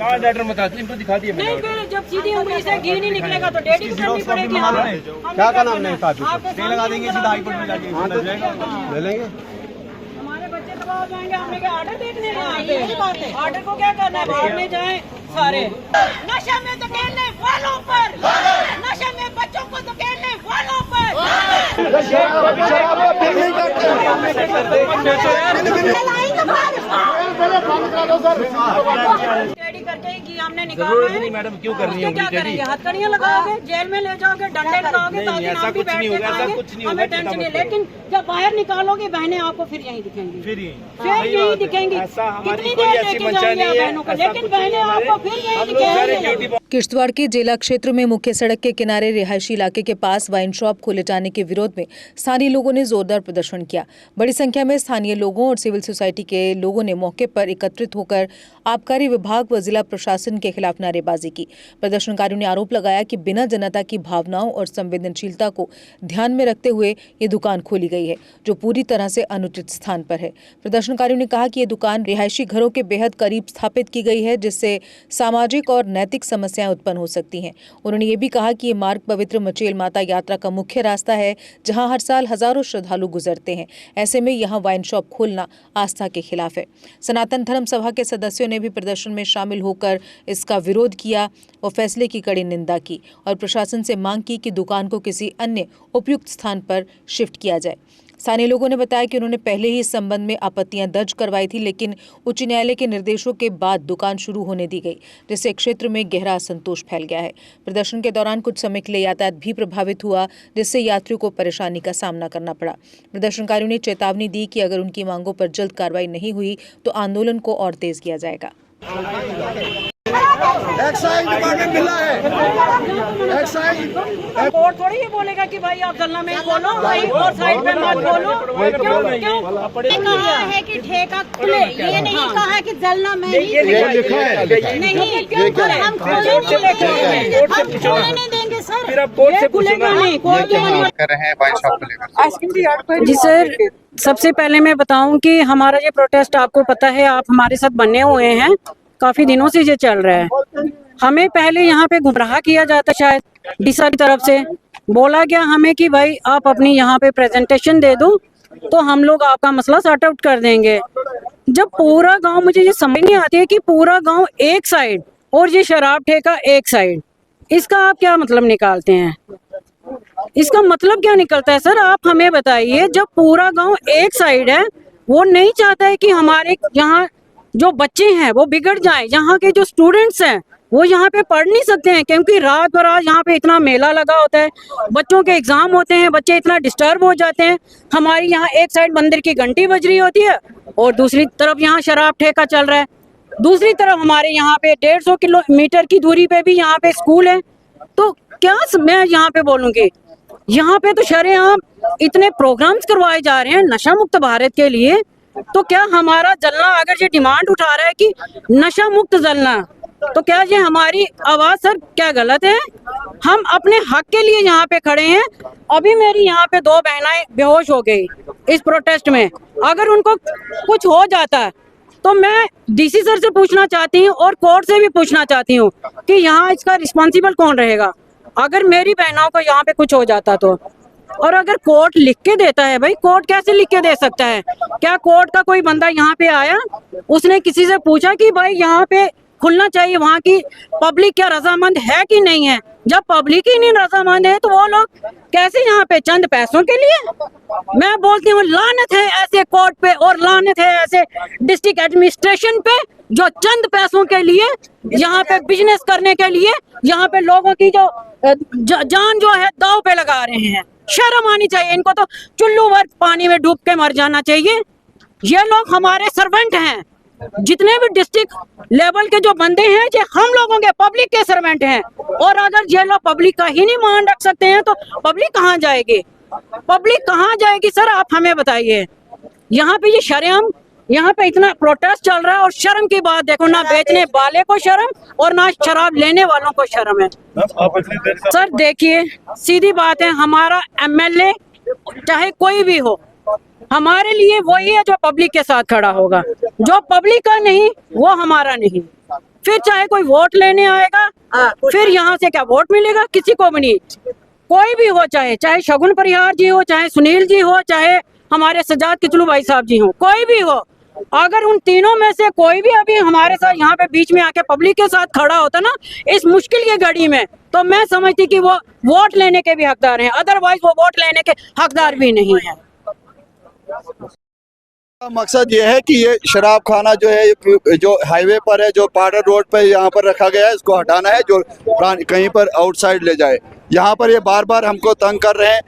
लाल letter बता इनको दिखा दिए नहीं, फिर जब सीधी उंगली से घी नहीं निकलेगा तो डेडी को करनी पड़ेगी। क्या का नाम नहीं लगा देंगे सीधा हाईकोर्ट में जाके ले लेंगे। हमारे बच्चे दबाव जाएंगे, हमने क्या ऑर्डर देखने हैं? ऑर्डर को क्या करना है? बाहर में जाए सारे। नशे में धकेलने वालों पर, नशे में बच्चों को धकेलने वालों पर। टेडी करके ही कि हमने निकाला है। मैडम क्यों कर रही है? क्या करेंगे? हथकड़ियाँ लगाओगे, जेल में ले जाओगे, डंडे लगाओगे, ताकि हम भी बैठ के खाएंगे, हमें टेंशन नहीं। लेकिन जब बाहर निकालोगे बहनें आपको फिर यहीं दिखेंगी, फिर यहीं दिखेंगी। कितनी देर लेके जाएंगे आप बहनों को, लेकिन बहनें आपको फिर यहीं दिखेंगी। किश्तवाड़ के जेला क्षेत्र में मुख्य सड़क के किनारे रिहायशी इलाके के पास वाइन शॉप खोले जाने के विरोध में स्थानीय लोगों ने जोरदार प्रदर्शन किया। बड़ी संख्या में स्थानीय लोगों और सिविल सोसाइटी के लोगों ने मौके पर एकत्रित होकर आबकारी विभाग व जिला प्रशासन के खिलाफ नारेबाजी की। प्रदर्शनकारियों ने आरोप लगाया कि बिना जनता की भावनाओं और संवेदनशीलता को ध्यान में रखते हुए ये दुकान खोली गई है, जो पूरी तरह से अनुचित स्थान पर है। प्रदर्शनकारियों ने कहा कि ये दुकान रिहायशी घरों के बेहद करीब स्थापित की गई है, जिससे सामाजिक और नैतिक समस्याएं उत्पन्न हो सकती हैं। उन्होंने ये भी कहा कि ये मार्ग पवित्र मचेल माता यात्रा का मुख्य रास्ता है, जहां हर साल हजारों श्रद्धालु गुजरते हैं। ऐसे में यहां वाइन शॉप खोलना आस्था के खिलाफ है। सनातन धर्म सभा के सदस्यों ने भी प्रदर्शन में शामिल होकर इसका विरोध किया और फैसले की कड़ी निंदा की और प्रशासन से मांग की कि दुकान को किसी अन्य उपयुक्त स्थान पर शिफ्ट किया जाए। स्थानीय लोगों ने बताया कि उन्होंने पहले ही इस संबंध में आपत्तियां दर्ज करवाई थी, लेकिन उच्च न्यायालय के निर्देशों के बाद दुकान शुरू होने दी गई, जिससे क्षेत्र में गहरा असंतोष फैल गया है। प्रदर्शन के दौरान कुछ समय के लिए यातायात भी प्रभावित हुआ, जिससे यात्रियों को परेशानी का सामना करना पड़ा। प्रदर्शनकारियों ने चेतावनी दी कि अगर उनकी मांगों पर जल्द कार्रवाई नहीं हुई तो आंदोलन को और तेज किया जाएगा। एक्साइज डिपार्टमेंट मिला है। एक्साइज कोर्ट थोड़ी ये बोलेगा कि भाई आप जलना में बोलो, भाई और साइड में मत बोलो। क्यों कहा है कि ठेका खुले, ये नहीं कहा है कि जलना में ये लिखा है। नहीं, क्यों हम खोलने नहीं देंगे सर। फिर आप कोर्ट से खुलेगा नहीं, कोर्ट कर रहे हैं वाइन शॉप को लेकर। जी सर, सबसे पहले मैं बताऊं कि हमारा ये प्रोटेस्ट आपको पता है, आप हमारे साथ बने हुए हैं, काफी दिनों से ये चल रहा है। हमें पहले यहाँ पे गुमराह किया जाता, शायद डीसा की तरफ से बोला गया हमें कि भाई आप अपनी यहाँ पे प्रेजेंटेशन दे दो तो हम लोग आपका मसला सॉर्ट आउट कर देंगे। जब पूरा गांव, मुझे ये समझ नहीं आती है कि पूरा गांव एक साइड और ये शराब ठेका एक साइड, इसका आप क्या मतलब निकालते हैं? इसका मतलब क्या निकलता है सर, आप हमें बताइए। जब पूरा गांव एक साइड है, वो नहीं चाहता है कि हमारे यहाँ जो बच्चे हैं वो बिगड़ जाएं, यहाँ के जो स्टूडेंट्स हैं वो यहाँ पे पढ़ नहीं सकते हैं, क्योंकि रात भर यहाँ पे इतना मेला लगा होता है, बच्चों के एग्जाम होते हैं, बच्चे इतना डिस्टर्ब हो जाते हैं। हमारी यहाँ एक साइड मंदिर की घंटी बज रही होती है और दूसरी तरफ यहाँ शराब ठेका चल रहा है। दूसरी तरफ हमारे यहाँ पे 150 किलोमीटर की दूरी पे भी यहाँ पे स्कूल है। तो क्या मैं यहाँ पे बोलूँगी, यहाँ पे तो शरेआम इतने प्रोग्राम्स करवाए जा रहे हैं नशा मुक्त भारत के लिए। तो क्या हमारा जलना, अगर ये डिमांड उठा रहा है कि नशा मुक्त जलना, तो क्या ये हमारी आवाज सर क्या गलत है? हम अपने हक के लिए यहाँ पे खड़े हैं। अभी मेरी यहाँ पे 2 बहनें बेहोश हो गई इस प्रोटेस्ट में। अगर उनको कुछ हो जाता तो मैं डीसी सर से पूछना चाहती हूँ और कोर्ट से भी पूछना चाहती हूँ कि यहाँ इसका रिस्पॉन्सिबल कौन रहेगा अगर मेरी बहनों को यहाँ पे कुछ हो जाता तो। और अगर कोर्ट लिख के देता है, भाई कोर्ट कैसे लिख के दे सकता है? क्या कोर्ट का कोई बंदा यहाँ पे आया, उसने किसी से पूछा कि भाई यहाँ पे खुलना चाहिए, वहाँ की पब्लिक क्या रजामंद है कि नहीं है? जब पब्लिक ही नहीं रजामंद है तो वो लोग कैसे यहाँ पे चंद पैसों के लिए? मैं बोलती हूँ लानत है ऐसे कोर्ट पे और लानत है ऐसे डिस्ट्रिक्ट एडमिनिस्ट्रेशन पे जो चंद पैसों के लिए यहाँ पे बिजनेस करने के लिए यहाँ पे लोगों की जो जान जो है दाव पे लगा रहे हैं। शर्म आनी चाहिए इनको, तो चुल्लू भर पानी में डूब के मर जाना चाहिए। ये लोग हमारे सर्वेंट हैं, जितने भी डिस्ट्रिक्ट लेवल के जो बंदे हैं ये हम लोगों के पब्लिक के सर्वेंट हैं। और अगर ये लोग पब्लिक का ही नहीं मान रख सकते हैं तो पब्लिक कहाँ जाएगी? पब्लिक कहाँ जाएगी सर, आप हमें बताइए। यहाँ पे ये शर्म, यहाँ पे इतना प्रोटेस्ट चल रहा है और शर्म की बात देखो, ना बेचने वाले को शर्म और ना शराब लेने वालों को शर्म है। सर देखिए, सीधी बात है, हमारा एमएलए चाहे कोई भी हो, हमारे लिए वही है जो पब्लिक के साथ खड़ा होगा। जो पब्लिक का नहीं वो हमारा नहीं। फिर चाहे कोई वोट लेने आएगा, फिर यहाँ से क्या वोट मिलेगा? किसी को भी नहीं। कोई भी हो, चाहे शगुन परिहार जी हो, चाहे सुनील जी हो, चाहे हमारे सजाद किचलू भाई साहब जी हो, कोई भी हो, अगर उन तीनों में से कोई भी अभी हमारे साथ यहाँ पे बीच में आके पब्लिक के साथ खड़ा होता ना इस मुश्किल की घड़ी में, तो मैं समझती कि वो वोट लेने के भी हकदार हैं, अदरवाइज वो वोट लेने के हकदार भी नहीं है। मकसद ये है कि ये शराब खाना जो है जो हाईवे पर है, जो बॉर्डर रोड पर यहाँ पर रखा गया है, इसको हटाना है, जो कहीं पर आउटसाइड ले जाए। यहाँ पर ये बार बार हमको तंग कर रहे हैं,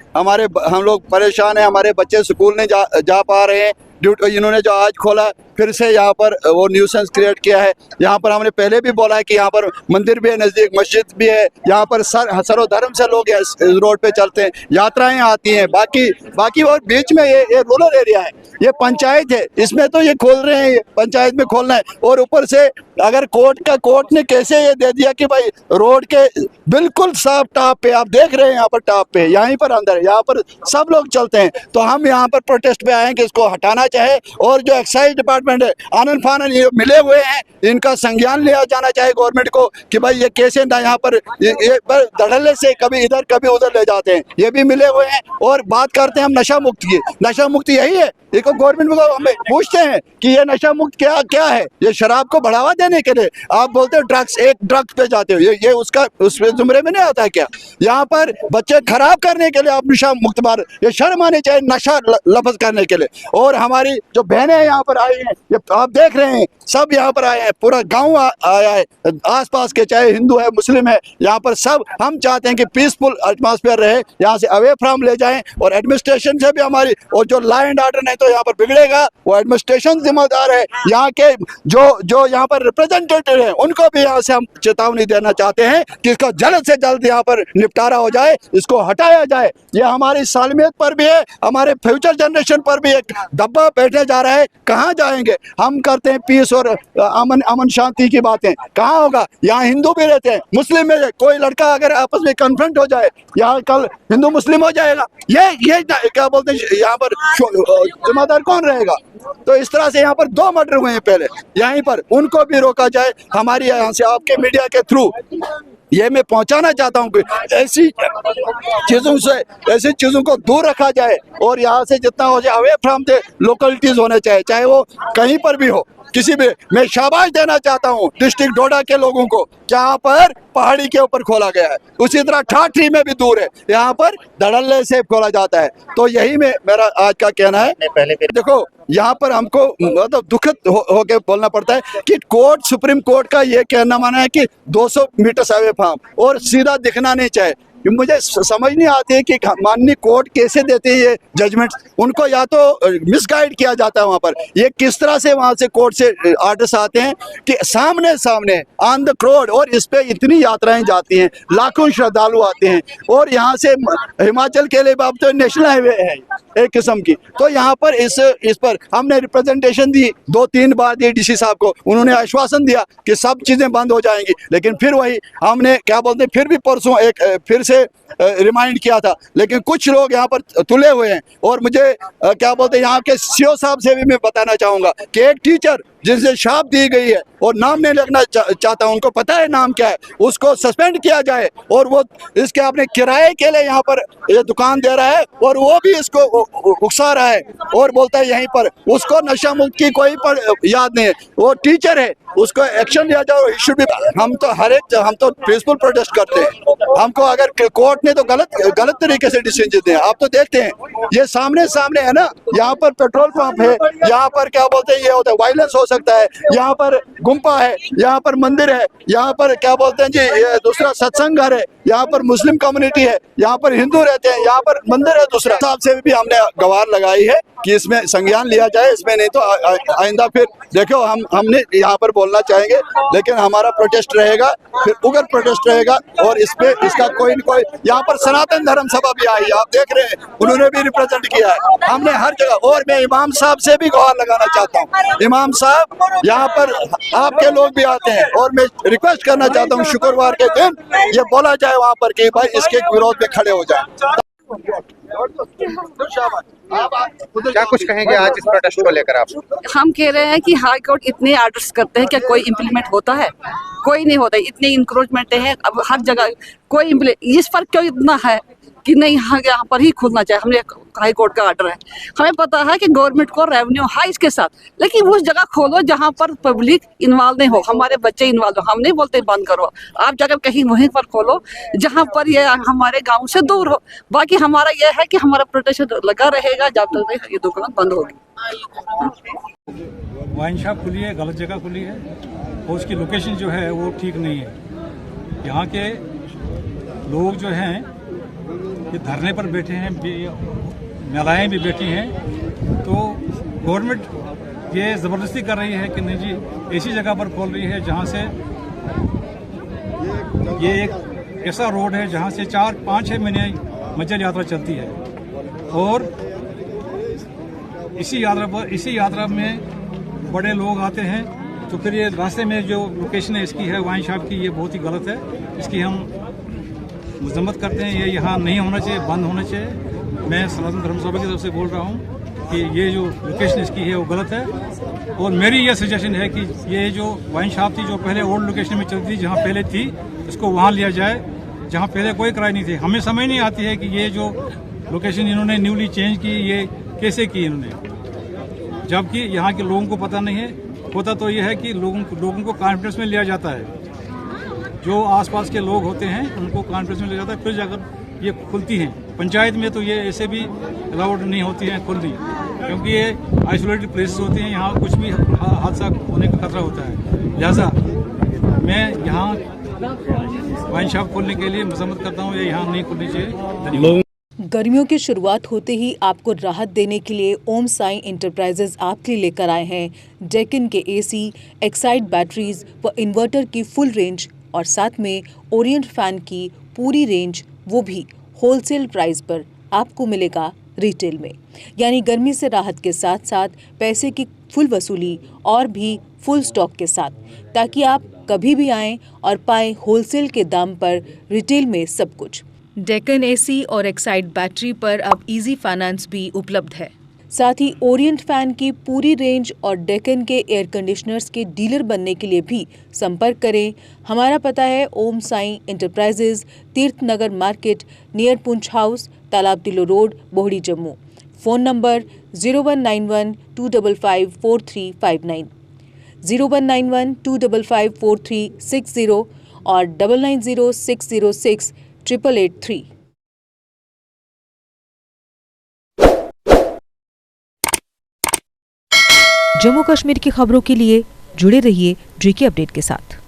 हम लोग परेशान हैं, हमारे बच्चे स्कूल नहीं जा पा रहे हैं। इन्होंने जो आज खोला फिर से यहाँ पर वो न्यूसेंस क्रिएट किया है। यहाँ पर हमने पहले भी बोला है कि यहाँ पर मंदिर भी है, नज़दीक मस्जिद भी है, यहाँ पर सर्वधर्म से लोग इस रोड पे चलते हैं, यात्राएं आती हैं। बाकी और बीच में ये रूरल एरिया है, ये पंचायत है, इसमें तो ये खोल रहे हैं, पंचायत में खोलना है। और ऊपर से अगर कोर्ट ने कैसे ये दे दिया कि भाई रोड के बिल्कुल साफ टॉप पे, आप देख रहे हैं यहाँ पर टॉप पे, यहीं पर अंदर है, यहाँ पर सब लोग चलते हैं। तो हम यहाँ पर प्रोटेस्ट पे आए हैं कि इसको हटाना चाहे, और जो एक्साइज डिपार्टमेंट है आनन फानन ये मिले हुए हैं, इनका संज्ञान लिया जाना चाहिए गवर्नमेंट को कि भाई ये कैसे ना यहाँ पर ये धड़ल्ले से कभी इधर कभी उधर ले जाते हैं, ये भी मिले हुए हैं। और बात करते हैं हम नशा मुक्त की, नशा मुक्त यही है, देखो गवर्नमेंट को हमें पूछते हैं कि ये नशा मुक्त क्या है? ये शराब को बढ़ावा देने के लिए आप बोलते हो ड्रग्स, एक ड्रग्स पे जाते हो, ये उसमें जुमरे में नहीं आता है क्या? यहाँ पर बच्चे खराब करने के लिए आप नशा मुक्त बार, ये शर्म आनी चाहिए नशा लफ्ज करने के लिए। और हमारी जो बहनें यहाँ पर आई हैं, ये आप देख रहे हैं, सब यहाँ पर आए हैं, पूरा गांव आया है, आसपास के चाहे हिंदू है मुस्लिम है, यहाँ पर सब हम चाहते हैं कि पीसफुल एटमॉस्फेयर रहे, यहाँ से अवे फ्रॉम ले जाएं। और एडमिनिस्ट्रेशन से भी हमारी, और जो लॉ एंड ऑर्डर नहीं तो यहाँ पर बिगड़ेगा, वो एडमिनिस्ट्रेशन जिम्मेदार है। यहाँ के जो यहाँ पर रिप्रेजेंटेटिव हैं उनको भी यहाँ से हम चेतावनी देना चाहते हैं कि इसका जल्द से जल्द यहाँ पर निपटारा हो जाए, इसको हटाया जाए। ये हमारी सालमियत पर भी है, हमारे फ्यूचर जनरेशन पर भी एक दब्बा बैठने जा रहा है। कहाँ जाएंगे? हम करते हैं पीस और अमन शांति की बातें, कहाँ होगा? यहाँ हिंदू भी रहते हैं, मुस्लिम में कोई लड़का अगर आपस में कन्फ्रंट हो जाए, यहाँ कल हिंदू मुस्लिम हो जाएगा, ये क्या बोलते हैं, यहाँ पर जिम्मेदार कौन रहेगा? तो इस तरह से यहाँ पर 2 मर्डर हुए हैं पहले, यहीं पर उनको भी रोका जाए। हमारी यहाँ से आपके मीडिया के थ्रू ये मैं पहुंचाना चाहता हूँ कि ऐसी चीज़ों को दूर रखा जाए, और यहाँ से जितना हो जाए अवे फ्रॉम द लोकलिटीज होने चाहिए, चाहे वो कहीं पर भी हो, किसी भी। मैं शाबाश देना चाहता हूँ डिस्ट्रिक्ट डोडा के लोगों को, जहाँ पर पहाड़ी के ऊपर खोला गया है, उसी तरह ठाठरी में भी दूर है, यहाँ पर धड़ल्ले से खोला जाता है। तो यही मेरा आज का कहना है। देखो यहाँ पर हमको मतलब दुखद होके बोलना पड़ता है कि सुप्रीम कोर्ट का ये कहना माना है कि 200 मीटर अवे फ्रॉम, और सीधा दिखना नहीं चाहिए। मुझे समझ नहीं आती है कि माननीय कोर्ट कैसे देते हैं ये जजमेंट, उनको या तो मिसगाइड किया जाता है वहाँ पर। ये किस तरह से वहाँ से कोर्ट से आर्डर्स आते हैं कि सामने ऑन द रोड, और इस पे इतनी यात्राएं जाती हैं, लाखों श्रद्धालु आते हैं, और यहाँ से हिमाचल के लिए अब तो नेशनल हाईवे है एक किस्म की। तो यहाँ पर इस पर हमने रिप्रेजेंटेशन दी, 2-3 बार दी डीसी साहब को, उन्होंने आश्वासन दिया कि सब चीजें बंद हो जाएंगी, लेकिन फिर वही हमने क्या बोलते हैं, फिर भी परसों फिर से रिमाइंड किया था, लेकिन कुछ लोग यहाँ पर तुले हुए हैं। और मुझे क्या बोलते हैं, यहाँ के सीओ साहब से भी मैं बताना चाहूंगा कि एक टीचर जिनसे शाप दी गई है और नाम नहीं लिखना चाहता हूं, उनको पता है नाम क्या है, उसको सस्पेंड किया जाए। और वो इसके अपने किराए के लिए यहाँ पर ये दुकान दे रहा है, और वो भी इसको उकसा रहा है और बोलता है यहीं पर उसको नशा मुक्त की कोई याद नहीं है, वो टीचर है, उसको एक्शन लिया जाए। इशू भी हम तो पीसफुल प्रोटेस्ट करते हैं, हमको अगर कोर्ट ने तो गलत तरीके से डिसीजन दिए। आप तो देखते हैं ये सामने है ना, यहाँ पर पेट्रोल पंप है, यहाँ पर क्या बोलते हैं ये होता है वायलेंस हो सकता है, यहाँ पर गुम्पा है, यहाँ पर मंदिर है, यहाँ पर क्या बोलते हैं जी ये दूसरा सत्संग घर है, यहाँ पर मुस्लिम कम्युनिटी है, यहाँ पर हिंदू रहते हैं, यहाँ पर मंदिर है दूसरा। साहब से भी हमने गवार लगाई है कि इसमें संज्ञान लिया जाए, इसमें नहीं तो आइंदा फिर देखो हमने यहाँ पर बोलना चाहेंगे, लेकिन हमारा प्रोटेस्ट रहेगा, फिर उग्र प्रोटेस्ट रहेगा। और इसका कोई न कोई यहाँ पर सनातन धर्म सभा भी आई है, आप देख रहे हैं, उन्होंने भी रिप्रेजेंट किया है, हमने हर जगह। और मैं इमाम साहब से भी गुहार लगाना चाहता हूँ, इमाम साहब यहाँ पर आपके लोग भी आते हैं, और मैं रिक्वेस्ट करना चाहता हूँ शुक्रवार के दिन ये बोला जाए वहाँ पर कि भाई इसके विरोध में खड़े हो जाए। क्या कुछ कहेंगे आज इस प्रोटेस्ट को लेकर आप? हम कह रहे हैं कि हाई कोर्ट इतने आर्डर्स करते हैं, क्या कोई इम्प्लीमेंट होता है? कोई नहीं होता। इतने इंक्रोचमेंट है अब हर जगह, कोई इस पर क्यों इतना है कि नहीं यहाँ पर ही खुलना चाहिए? हमने हाई कोर्ट का आर्डर है, हमें पता है कि गवर्नमेंट को रेवेन्यू है इसके साथ, लेकिन उस जगह खोलो जहाँ पर पब्लिक इन्वॉल्व नहीं हो, हमारे बच्चे इन्वॉल्व हो। हम नहीं बोलते बंद करो, आप जाकर कहीं वहीं पर खोलो जहाँ पर ये हमारे गांव से दूर हो। बाकी हमारा यह है कि हमारा प्रोटेक्शन लगा रहेगा जब तक ये दुकान बंद होगी। वाइन शॉप खुली है, गलत जगह खुली है और उसकी लोकेशन जो है वो ठीक नहीं है। यहाँ के लोग जो हैं ये धरने पर बैठे हैं, महिलाएं भी बैठी हैं, तो गवर्नमेंट ये ज़बरदस्ती कर रही है कि नहीं जी ऐसी जगह पर खोल रही है जहाँ से ये एक ऐसा रोड है जहाँ से 4-5-6 महीने मज्जर यात्रा चलती है और इसी यात्रा में बड़े लोग आते हैं, तो फिर ये रास्ते में जो लोकेशन है इसकी है वाइन शॉप की, ये बहुत ही गलत है। इसकी हम मजम्मत करते हैं, ये यहाँ नहीं होना चाहिए, बंद होना चाहिए। मैं सनातन धर्म सभा की तरफ से बोल रहा हूँ कि ये जो लोकेशन इसकी है वो गलत है और मेरी ये सजेशन है कि ये जो वाइन शॉप थी जो पहले ओल्ड लोकेशन में चलती थी, जहाँ पहले थी, इसको वहाँ लिया जाए जहाँ पहले कोई किराया नहीं थे। हमें समझ नहीं आती है कि ये जो लोकेशन इन्होंने न्यूली चेंज की, ये कैसे की इन्होंने, जबकि यहाँ के लोगों को पता नहीं है। होता तो ये है कि लोगों को कॉन्फिडेंस में लिया जाता है, जो आसपास के लोग होते हैं उनको कॉन्फ्रेंस में ले जाता है, फिर जाकर ये खुलती हैं। पंचायत में तो ये ऐसे भी अलाउड नहीं होती हैं खुलनी, क्योंकि ये आइसोलेटेड प्लेसेस होती हैं, यहाँ कुछ भी हादसा होने का खतरा होता है। लिहाजा मैं यहाँ वाइन शॉप खोलने के लिए मजम्मत करता हूँ, ये यहाँ नहीं खुलनी चाहिए। गर्मियों की शुरुआत होते ही आपको राहत देने के लिए ओम साई एंटरप्राइजेज आपके लिए लेकर आए हैं डेक्कन के एसी, एक्साइड बैटरीज व इन्वर्टर की फुल रेंज और साथ में ओरिएंट फैन की पूरी रेंज, वो भी होलसेल प्राइस पर आपको मिलेगा रिटेल में। यानी गर्मी से राहत के साथ साथ पैसे की फुल वसूली और भी फुल स्टॉक के साथ, ताकि आप कभी भी आएं और पाएं होलसेल के दाम पर रिटेल में सब कुछ। डेक्कन एसी और एक्साइड बैटरी पर अब इजी फाइनेंस भी उपलब्ध है। साथ ही ओरिएंट फैन की पूरी रेंज और डेक्कन के एयर कंडीशनर्स के डीलर बनने के लिए भी संपर्क करें। हमारा पता है ओम साई एंटरप्राइजेज, तीर्थ नगर मार्केट, नियर पुंछ हाउस, तालाब तिलो road, Bohri, Jammu. Phone number 0191-255-4359, 0191-255-4360 और 9906068883। जम्मू कश्मीर की खबरों के लिए जुड़े रहिए JK अपडेट के साथ।